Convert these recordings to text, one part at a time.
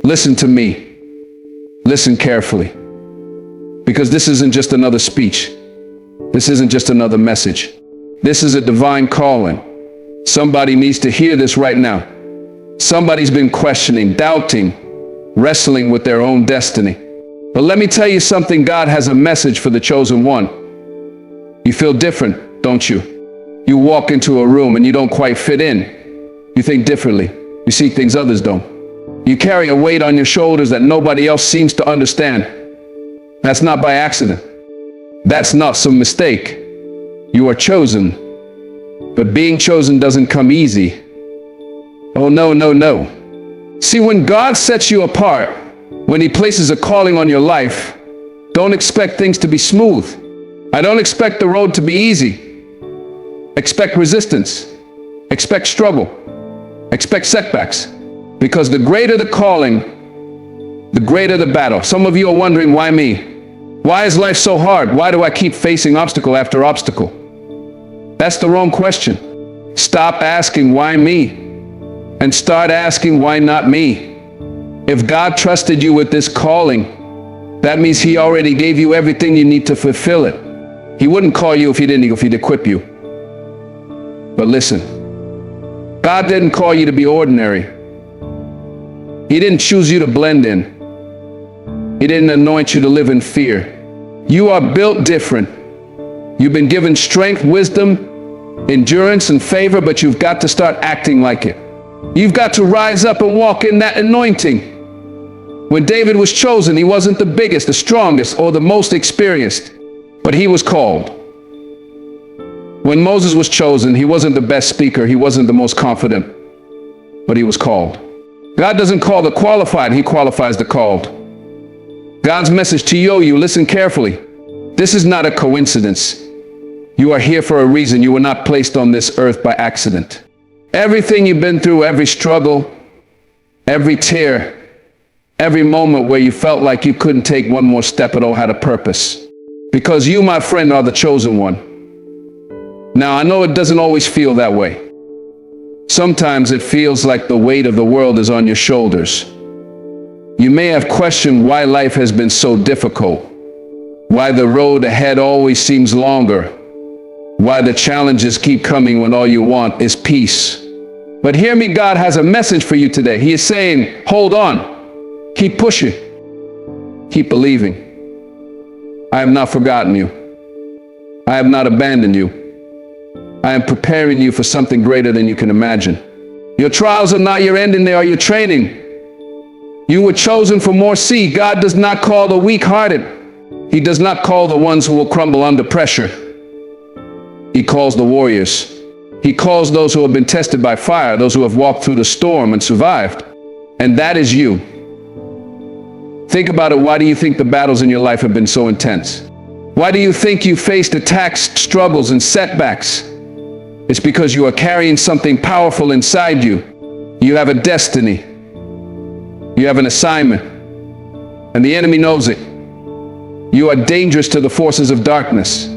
Listen to me. Listen carefully. Because this isn't just another speech. This isn't just another message. This is a divine calling. Somebody needs to hear this right now. Somebody's been questioning, doubting, wrestling with their own destiny. But let me tell you something, God has a message for the chosen one. You feel different, don't you? You walk into a room and you don't quite fit in. You think differently. You see things others don't. You carry a weight on your shoulders that nobody else seems to understand. That's not by accident. That's not some mistake. You are chosen. But being chosen doesn't come easy. Oh, no, no, no. See, when God sets you apart, when He places a calling on your life, don't expect things to be smooth. I don't expect the road to be easy. Expect resistance. Expect struggle. Expect setbacks. Because the greater the calling, the greater the battle. Some of you are wondering, why me? Why is life so hard? Why do I keep facing obstacle after obstacle? That's the wrong question. Stop asking, why me? And start asking, why not me? If God trusted you with this calling, that means He already gave you everything you need to fulfill it. He wouldn't call you if He'd equip you. But listen, God didn't call you to be ordinary. He didn't choose you to blend in. He didn't anoint you to live in fear. You are built different. You've been given strength, wisdom, endurance, and favor, but you've got to start acting like it. You've got to rise up and walk in that anointing. When David was chosen, he wasn't the biggest, the strongest, or the most experienced, but he was called. When Moses was chosen, he wasn't the best speaker, he wasn't the most confident, but he was called. God doesn't call the qualified, He qualifies the called. God's message to you, listen carefully. This is not a coincidence. You are here for a reason. You were not placed on this earth by accident. Everything you've been through, every struggle, every tear, every moment where you felt like you couldn't take one more step at all had a purpose. Because you, my friend, are the chosen one. Now, I know it doesn't always feel that way. Sometimes it feels like the weight of the world is on your shoulders. You may have questioned why life has been so difficult, why the road ahead always seems longer, why the challenges keep coming when all you want is peace. But hear me, God has a message for you today. He is saying, hold on, keep pushing, keep believing. I have not forgotten you. I have not abandoned you. I am preparing you for something greater than you can imagine. Your trials are not your ending, they are your training. You were chosen for more. See, God does not call the weak-hearted. He does not call the ones who will crumble under pressure. He calls the warriors. He calls those who have been tested by fire, those who have walked through the storm and survived. And that is you. Think about it. Why do you think the battles in your life have been so intense? Why do you think you faced attacks, struggles, and setbacks? It's because you are carrying something powerful inside you. You have a destiny. You have an assignment. And the enemy knows it. You are dangerous to the forces of darkness.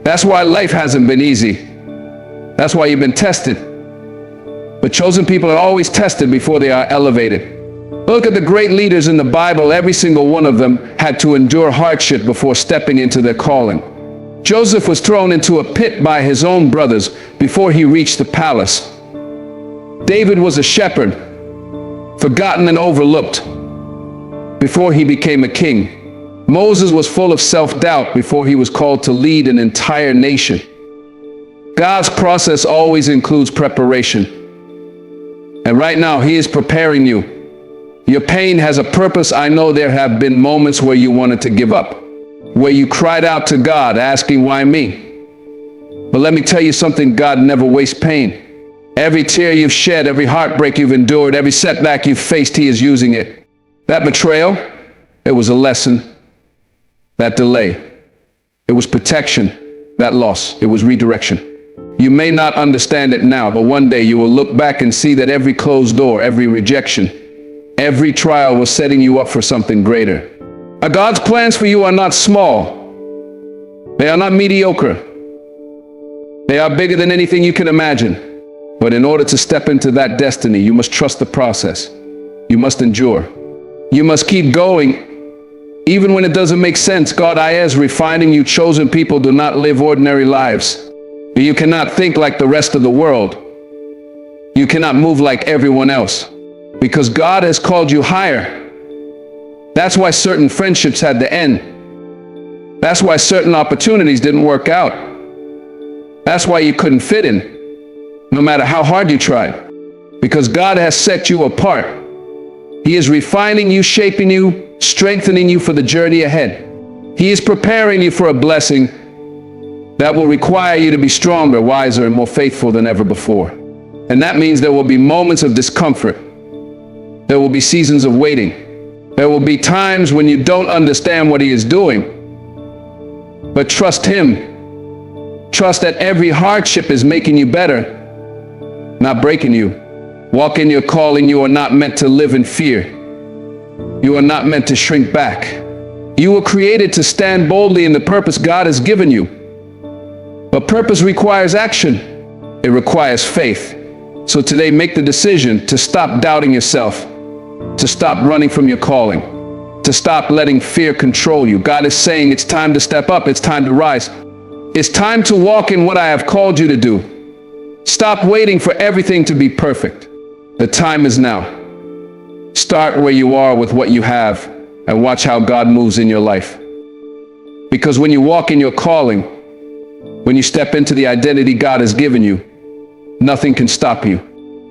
That's why life hasn't been easy. That's why you've been tested. But chosen people are always tested before they are elevated. Look at the great leaders in the Bible. Every single one of them had to endure hardship before stepping into their calling. Joseph was thrown into a pit by his own brothers before he reached the palace. David was a shepherd, forgotten and overlooked, before he became a king. Moses was full of self-doubt before he was called to lead an entire nation. God's process always includes preparation. And right now, He is preparing you. Your pain has a purpose. I know there have been moments where you wanted to give up, where you cried out to God, asking, why me? But let me tell you something, God never wastes pain. Every tear you've shed, every heartbreak you've endured, every setback you've faced, He is using it. That betrayal, it was a lesson. That delay, it was protection. That loss, it was redirection. You may not understand it now, but one day you will look back and see that every closed door, every rejection, every trial was setting you up for something greater. God's plans for you are not small. They are not mediocre. They are bigger than anything you can imagine. But in order to step into that destiny, you must trust the process. You must endure. You must keep going. Even when it doesn't make sense, God is refining you. Chosen people do not live ordinary lives. You cannot think like the rest of the world. You cannot move like everyone else, because God has called you higher. That's why certain friendships had to end. That's why certain opportunities didn't work out. That's why you couldn't fit in, no matter how hard you tried, because God has set you apart. He is refining you, shaping you, strengthening you for the journey ahead. He is preparing you for a blessing that will require you to be stronger, wiser, and more faithful than ever before. And that means there will be moments of discomfort. There will be seasons of waiting. There will be times when you don't understand what He is doing. But trust Him. Trust that every hardship is making you better, not breaking you. Walk in your calling. You are not meant to live in fear. You are not meant to shrink back. You were created to stand boldly in the purpose God has given you. But purpose requires action. It requires faith. So today, make the decision to stop doubting yourself, to stop running from your calling, to stop letting fear control you. God is saying it's time to step up. It's time to rise. It's time to walk in what I have called you to do. Stop waiting for everything to be perfect. The time is now. Start where you are with what you have and watch how God moves in your life. Because when you walk in your calling, when you step into the identity God has given you, nothing can stop you.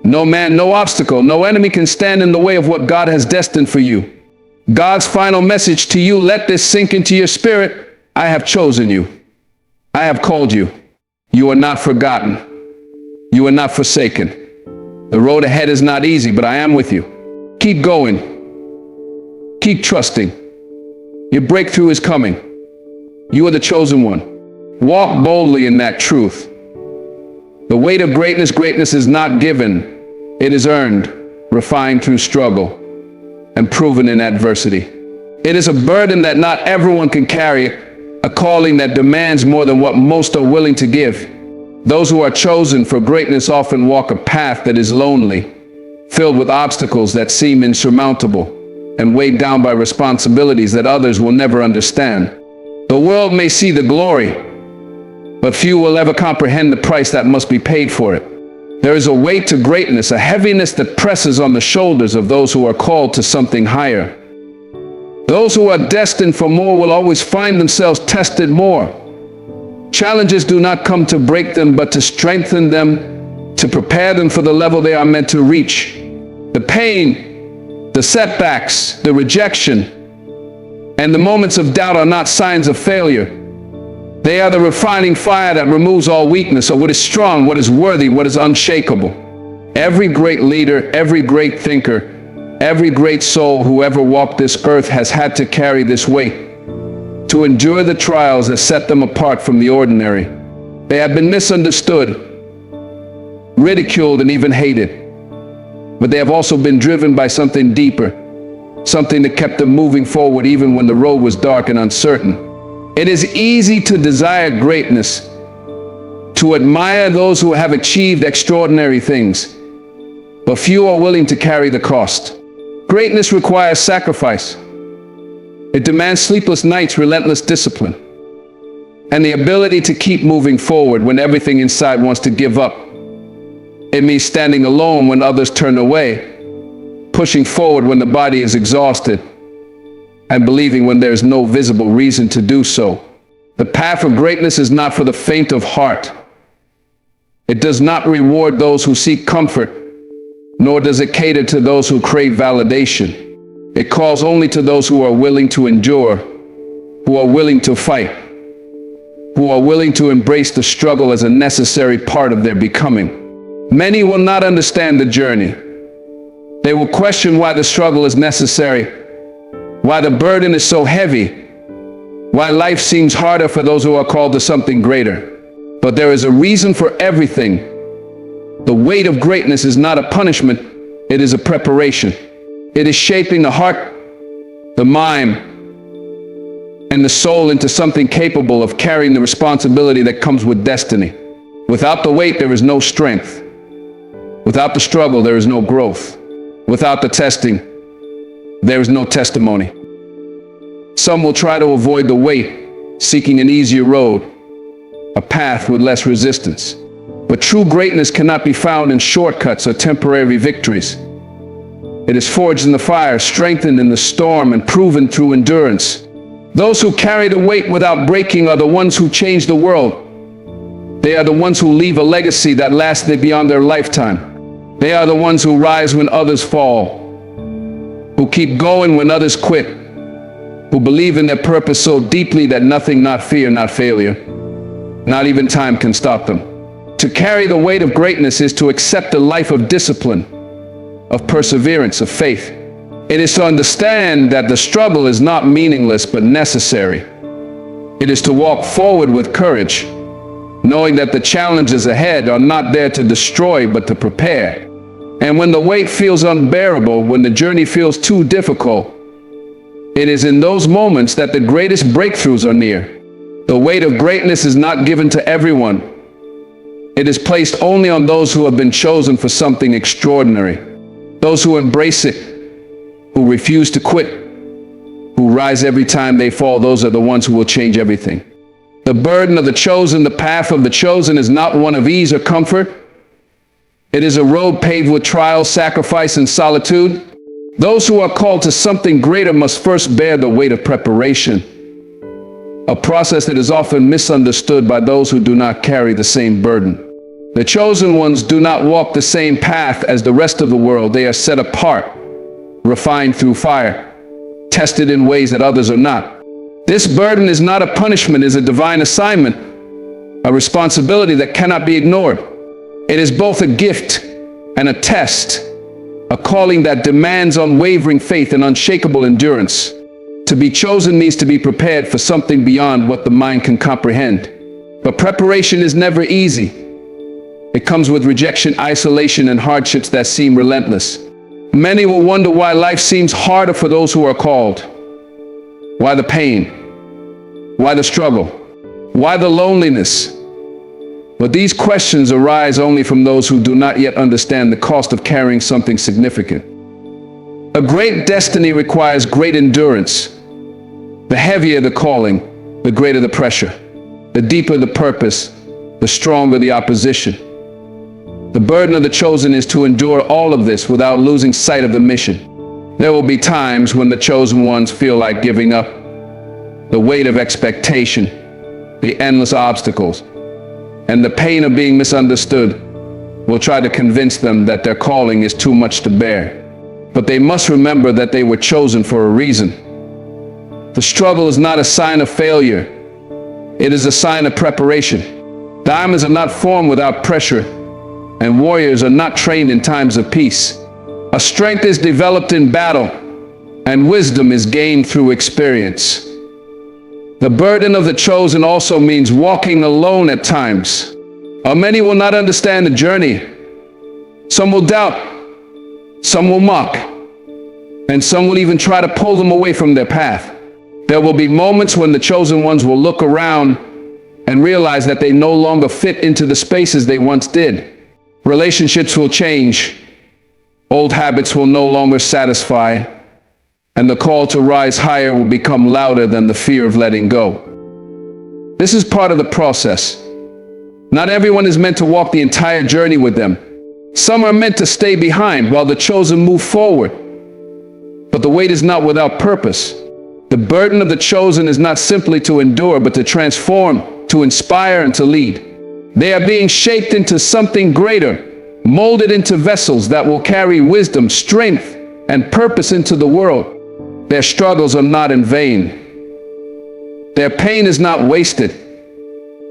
No man, no obstacle, no enemy can stand in the way of what God has destined for you. God's final message to you, let this sink into your spirit. I have chosen you. I have called you. You are not forgotten. You are not forsaken. The road ahead is not easy, but I am with you. Keep going. Keep trusting. Your breakthrough is coming. You are the chosen one. Walk boldly in that truth. The weight of greatness is not given. It is earned, refined through struggle, and proven in adversity. It is a burden that not everyone can carry, a calling that demands more than what most are willing to give. Those who are chosen for greatness often walk a path that is lonely, filled with obstacles that seem insurmountable, and weighed down by responsibilities that others will never understand. The world may see the glory, but few will ever comprehend the price that must be paid for it. There is a weight to greatness, a heaviness that presses on the shoulders of those who are called to something higher. Those who are destined for more will always find themselves tested more. Challenges do not come to break them, but to strengthen them, to prepare them for the level they are meant to reach. The pain, the setbacks, the rejection, and the moments of doubt are not signs of failure. They are the refining fire that removes all weakness, or what is strong, what is worthy, what is unshakable. Every great leader, every great thinker, every great soul who ever walked this earth has had to carry this weight, to endure the trials that set them apart from the ordinary. They have been misunderstood, ridiculed, and even hated. But they have also been driven by something deeper, something that kept them moving forward even when the road was dark and uncertain. It is easy to desire greatness, to admire those who have achieved extraordinary things, but few are willing to carry the cost. Greatness requires sacrifice. It demands sleepless nights, relentless discipline, and the ability to keep moving forward when everything inside wants to give up. It means standing alone when others turn away, pushing forward when the body is exhausted, and believing when there is no visible reason to do so. The path of greatness is not for the faint of heart. It does not reward those who seek comfort, nor does it cater to those who crave validation. It calls only to those who are willing to endure, who are willing to fight, who are willing to embrace the struggle as a necessary part of their becoming. Many will not understand the journey. They will question why the struggle is necessary, why the burden is so heavy, why life seems harder for those who are called to something greater. But there is a reason for everything. The weight of greatness is not a punishment, it is a preparation. It is shaping the heart, the mind, and the soul into something capable of carrying the responsibility that comes with destiny. Without the weight, there is no strength. Without the struggle, there is no growth. Without the testing, there is no testimony. Some will try to avoid the weight, seeking an easier road, a path with less resistance. But true greatness cannot be found in shortcuts or temporary victories. It is forged in the fire, strengthened in the storm, and proven through endurance. Those who carry the weight without breaking are the ones who change the world. They are the ones who leave a legacy that lasts beyond their lifetime. They are the ones who rise when others fall, who keep going when others quit, who believe in their purpose so deeply that nothing, not fear, not failure, not even time can stop them. To carry the weight of greatness is to accept a life of discipline, of perseverance, of faith. It is to understand that the struggle is not meaningless but necessary. It is to walk forward with courage, knowing that the challenges ahead are not there to destroy but to prepare. And when the weight feels unbearable, when the journey feels too difficult, it is in those moments that the greatest breakthroughs are near. The weight of greatness is not given to everyone. It is placed only on those who have been chosen for something extraordinary. Those who embrace it, who refuse to quit, who rise every time they fall, those are the ones who will change everything. The burden of the chosen, the path of the chosen, is not one of ease or comfort. It is a road paved with trials, sacrifice, and solitude. Those who are called to something greater must first bear the weight of preparation, a process that is often misunderstood by those who do not carry the same burden. The chosen ones do not walk the same path as the rest of the world. They are set apart, refined through fire, tested in ways that others are not. This burden is not a punishment, it is a divine assignment, a responsibility that cannot be ignored. It is both a gift and a test, a calling that demands unwavering faith and unshakable endurance. To be chosen means to be prepared for something beyond what the mind can comprehend. But preparation is never easy. It comes with rejection, isolation, and hardships that seem relentless. Many will wonder why life seems harder for those who are called. Why the pain? Why the struggle? Why the loneliness? But these questions arise only from those who do not yet understand the cost of carrying something significant. A great destiny requires great endurance. The heavier the calling, the greater the pressure. The deeper the purpose, the stronger the opposition. The burden of the chosen is to endure all of this without losing sight of the mission. There will be times when the chosen ones feel like giving up. The weight of expectation, the endless obstacles, and the pain of being misunderstood will try to convince them that their calling is too much to bear. But they must remember that they were chosen for a reason. The struggle is not a sign of failure. It is a sign of preparation. Diamonds are not formed without pressure, and warriors are not trained in times of peace. A strength is developed in battle, and wisdom is gained through experience. The burden of the chosen also means walking alone at times. Many will not understand the journey. Some will doubt, some will mock, and some will even try to pull them away from their path. There will be moments when the chosen ones will look around and realize that they no longer fit into the spaces they once did. Relationships will change, old habits will no longer satisfy, and the call to rise higher will become louder than the fear of letting go. This is part of the process. Not everyone is meant to walk the entire journey with them. Some are meant to stay behind while the chosen move forward. But the weight is not without purpose. The burden of the chosen is not simply to endure, but to transform, to inspire, and to lead. They are being shaped into something greater, molded into vessels that will carry wisdom, strength, and purpose into the world. Their struggles are not in vain. Their pain is not wasted.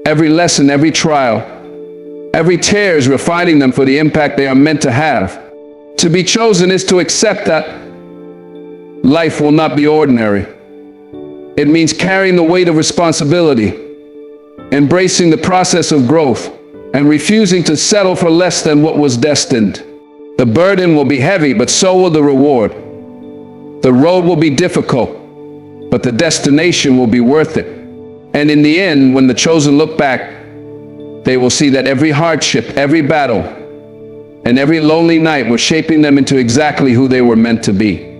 Every lesson, every trial, every tear is refining them for the impact they are meant to have. To be chosen is to accept that life will not be ordinary. It means carrying the weight of responsibility, embracing the process of growth, and refusing to settle for less than what was destined. The burden will be heavy, but so will the reward. The road will be difficult, but the destination will be worth it. And in the end, when the chosen look back, they will see that every hardship, every battle, and every lonely night were shaping them into exactly who they were meant to be.